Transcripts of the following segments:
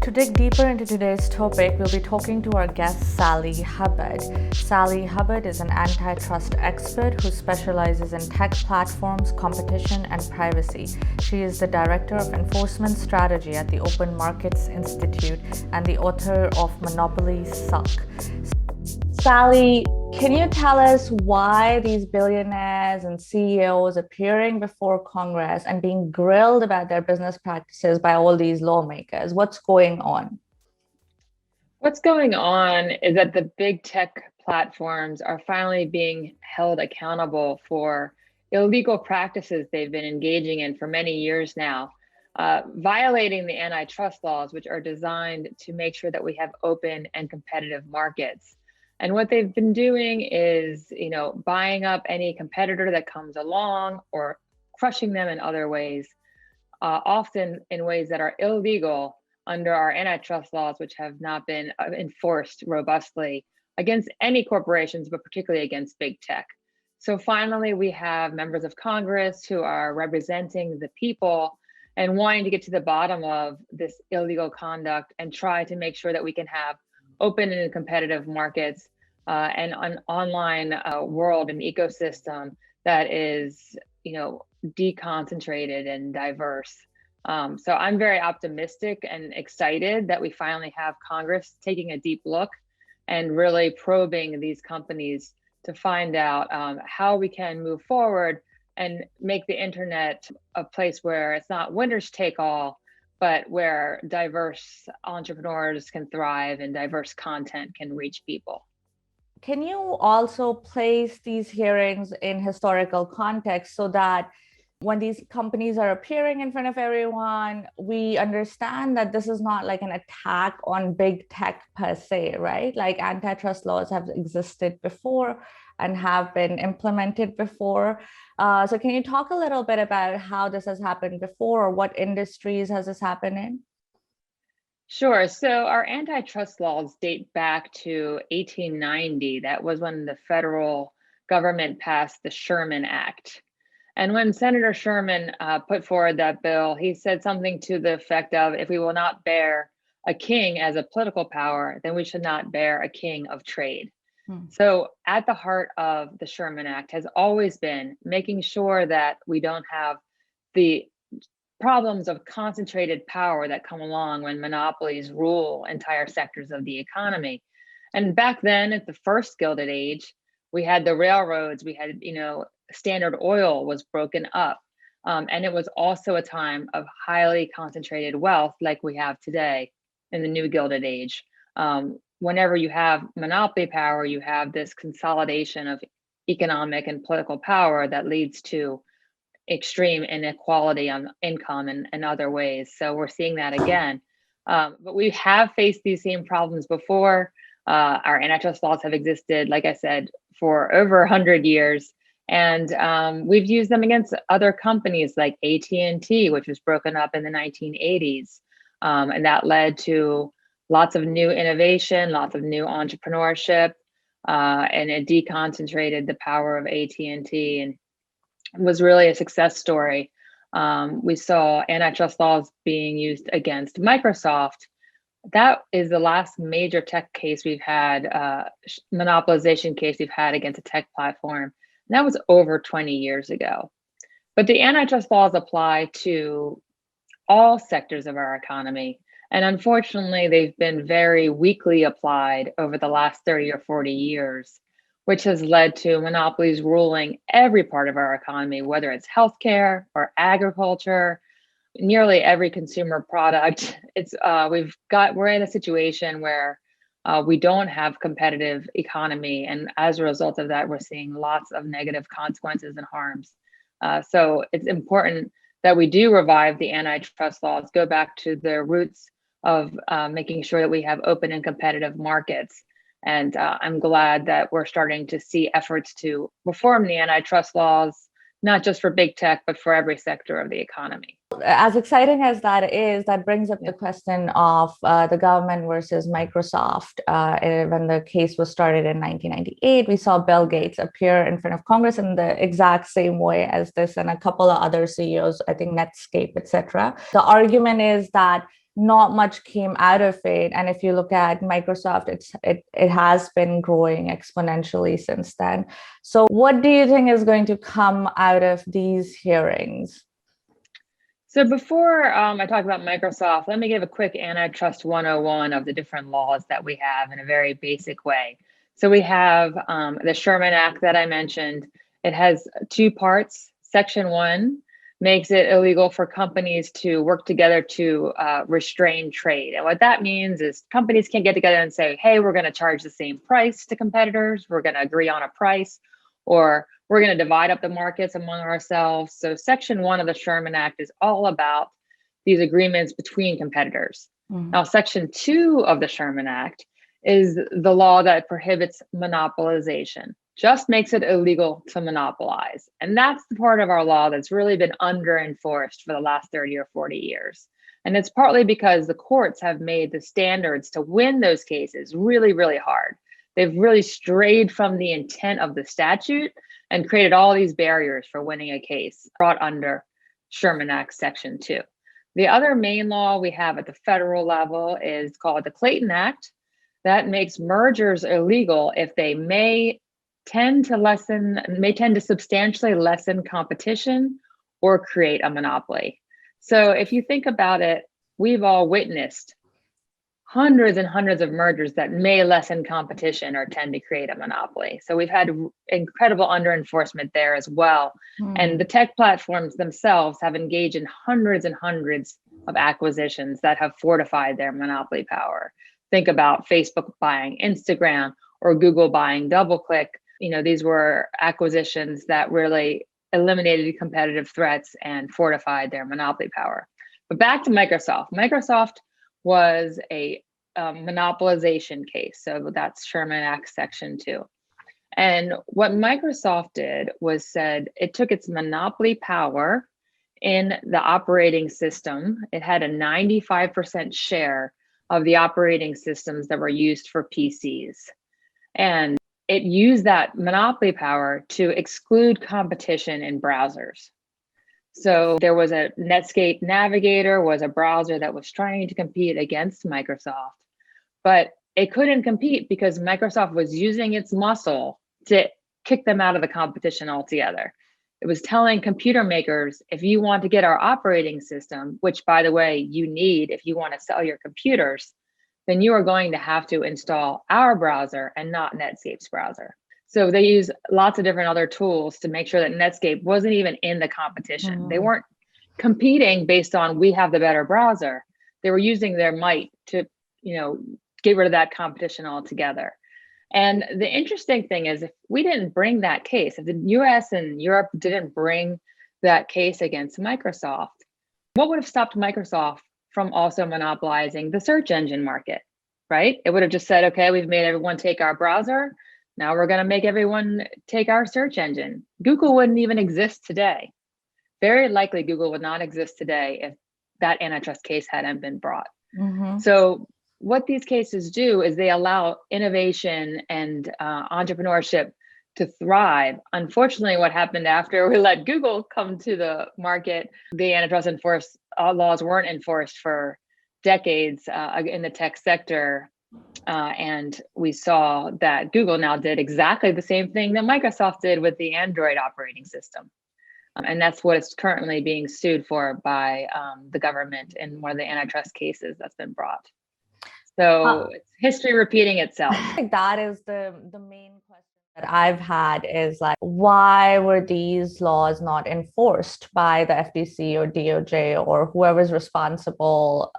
To dig deeper into today's topic, we'll be talking to our guest, Sally Hubbard. Sally Hubbard is an antitrust expert who specializes in tech platforms, competition, and privacy. She is the Director of Enforcement Strategy at the Open Markets Institute and the author of Monopolies Suck. Sally, can you tell us why these billionaires and CEOs appearing before Congress and being grilled about their business practices by all these lawmakers? What's going on? What's going on is that the big tech platforms are finally being held accountable for illegal practices they've been engaging in for many years now, violating the antitrust laws, which are designed to make sure that we have open and competitive markets. And what they've been doing is, buying up any competitor that comes along or crushing them in other ways, often in ways that are illegal under our antitrust laws, which have not been enforced robustly against any corporations, but particularly against big tech. So finally, we have members of Congress who are representing the people and wanting to get to the bottom of this illegal conduct and try to make sure that we can have open and competitive markets and an online world and ecosystem that is, deconcentrated and diverse. So I'm very optimistic and excited that we finally have Congress taking a deep look and really probing these companies to find out how we can move forward and make the internet a place where it's not winners take all, but where diverse entrepreneurs can thrive and diverse content can reach people. Can you also place these hearings in historical context so that when these companies are appearing in front of everyone, we understand that this is not like an attack on big tech per se, right? Like antitrust laws have existed before and have been implemented before. So can you talk a little bit about how this has happened before, or what industries has this happened in? Sure. So our antitrust laws date back to 1890. That was when the federal government passed the Sherman Act. And when Senator Sherman put forward that bill, he said something to the effect of, if we will not bear a king as a political power, then we should not bear a king of trade. So at the heart of the Sherman Act has always been making sure that we don't have the problems of concentrated power that come along when monopolies rule entire sectors of the economy. And back then, at the first Gilded Age, we had the railroads, we had, Standard Oil was broken up. And it was also a time of highly concentrated wealth like we have today in the new Gilded Age. Whenever you have monopoly power, you have this consolidation of economic and political power that leads to extreme inequality on income and other ways. So we're seeing that again. But we have faced these same problems before. Our antitrust laws have existed, like I said, for over 100 years. And we've used them against other companies like AT&T, which was broken up in the 1980s. And that led to lots of new innovation, lots of new entrepreneurship, and it deconcentrated the power of AT&T and was really a success story. We saw antitrust laws being used against Microsoft. That is the last major tech case we've had, monopolization case we've had against a tech platform. And that was over 20 years ago. But the antitrust laws apply to all sectors of our economy. And unfortunately, they've been very weakly applied over the last 30 or 40 years, which has led to monopolies ruling every part of our economy, whether it's healthcare or agriculture, nearly every consumer product. We're in a situation where we don't have competitive economy. And as a result of that, we're seeing lots of negative consequences and harms. So it's important that we do revive the antitrust laws, go back to the roots of making sure that we have open and competitive markets. And I'm glad that we're starting to see efforts to reform the antitrust laws, not just for big tech, but for every sector of the economy. As exciting as that is, that brings up the question of the government versus Microsoft. When the case was started in 1998, we saw Bill Gates appear in front of Congress in the exact same way as this and a couple of other CEOs, I think Netscape, etc. The argument is that not much came out of it. And if you look at Microsoft, it has been growing exponentially since then. So what do you think is going to come out of these hearings? So before I talk about Microsoft, let me give a quick Antitrust 101 of the different laws that we have in a very basic way. So we have the Sherman Act that I mentioned. It has two parts. Section 1 makes it illegal for companies to work together to restrain trade. And what that means is companies can't get together and say, hey, we're going to charge the same price to competitors. We're going to agree on a price, or we're going to divide up the markets among ourselves. So Section 1 of the Sherman Act is all about these agreements between competitors. Mm-hmm. Now, Section 2 of the Sherman Act is the law that prohibits monopolization, just makes it illegal to monopolize. And that's the part of our law that's really been under-enforced for the last 30 or 40 years. And it's partly because the courts have made the standards to win those cases really, really hard. They've really strayed from the intent of the statute and created all these barriers for winning a case brought under Sherman Act Section 2. The other main law we have at the federal level is called the Clayton Act. That makes mergers illegal if they may tend to substantially lessen competition or create a monopoly. So if you think about it, we've all witnessed hundreds and hundreds of mergers that may lessen competition or tend to create a monopoly. So we've had incredible under-enforcement there as well. And the tech platforms themselves have engaged in hundreds and hundreds of acquisitions that have fortified their monopoly power. Think about Facebook buying Instagram or Google buying DoubleClick. These were acquisitions that really eliminated competitive threats and fortified their monopoly power. But back to Microsoft. Microsoft was a monopolization case. So that's Sherman Act Section 2. And what Microsoft did was said it took its monopoly power in the operating system. It had a 95% share of the operating systems that were used for PCs. And it used that monopoly power to exclude competition in browsers. So there was a Netscape Navigator was a browser that was trying to compete against Microsoft, but it couldn't compete because Microsoft was using its muscle to kick them out of the competition altogether. It was telling computer makers, if you want to get our operating system, which by the way, you need if you want to sell your computers, then you are going to have to install our browser and not Netscape's browser. So they use lots of different other tools to make sure that Netscape wasn't even in the competition. They weren't competing based on we have the better browser. They were using their might to, get rid of that competition altogether. And the interesting thing is if we didn't bring that case, if the US and Europe didn't bring that case against Microsoft, what would have stopped Microsoft from also monopolizing the search engine market, right? It would have just said, okay, we've made everyone take our browser. Now we're going to make everyone take our search engine. Google wouldn't even exist today. Very likely Google would not exist today if that antitrust case hadn't been brought. So what these cases do is they allow innovation and entrepreneurship to thrive. Unfortunately, what happened after we let Google come to the market, the antitrust laws weren't enforced for decades in the tech sector. And we saw that Google now did exactly the same thing that Microsoft did with the Android operating system. And that's what it's currently being sued for by the government in one of the antitrust cases that's been brought. So it's history repeating itself. I think that is the main question that I've had is like, why were these laws not enforced by the FTC or DOJ or whoever's responsible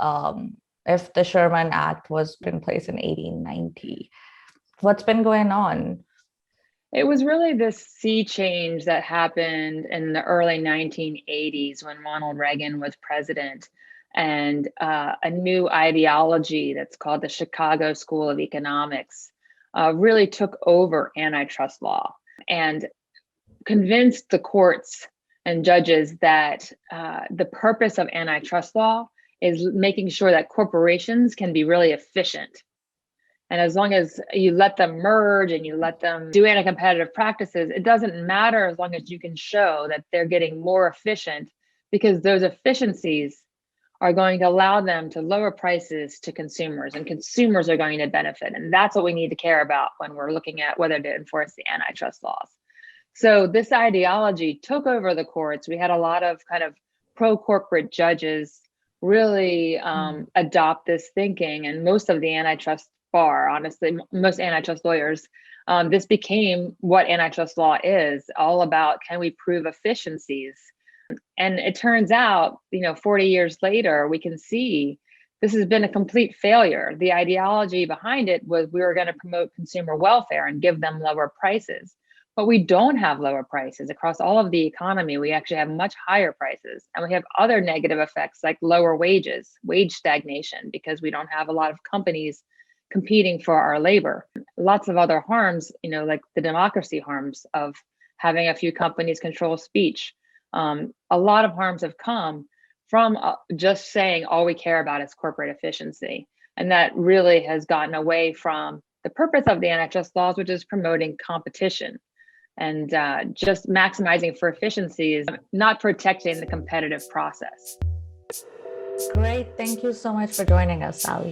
if the Sherman Act was in place in 1890? What's been going on? It was really this sea change that happened in the early 1980s when Ronald Reagan was president, and a new ideology that's called the Chicago School of Economics really took over antitrust law and convinced the courts and judges that the purpose of antitrust law is making sure that corporations can be really efficient. And as long as you let them merge and you let them do anti-competitive practices, it doesn't matter as long as you can show that they're getting more efficient, because those efficiencies are going to allow them to lower prices to consumers, and consumers are going to benefit. And that's what we need to care about when we're looking at whether to enforce the antitrust laws. So this ideology took over the courts. We had a lot of kind of pro-corporate judges really adopt this thinking, and most of the antitrust bar, honestly, most antitrust lawyers, this became what antitrust law is all about. Can we prove efficiencies? And it turns out, 40 years later, we can see this has been a complete failure. The ideology behind it was we were going to promote consumer welfare and give them lower prices. But we don't have lower prices across all of the economy. We actually have much higher prices. And we have other negative effects like lower wages, wage stagnation, because we don't have a lot of companies competing for our labor. Lots of other harms, like the democracy harms of having a few companies control speech. A lot of harms have come from just saying all we care about is corporate efficiency. And that really has gotten away from the purpose of the antitrust laws, which is promoting competition and just maximizing for efficiency, is not protecting the competitive process. Great. Thank you so much for joining us, Sally.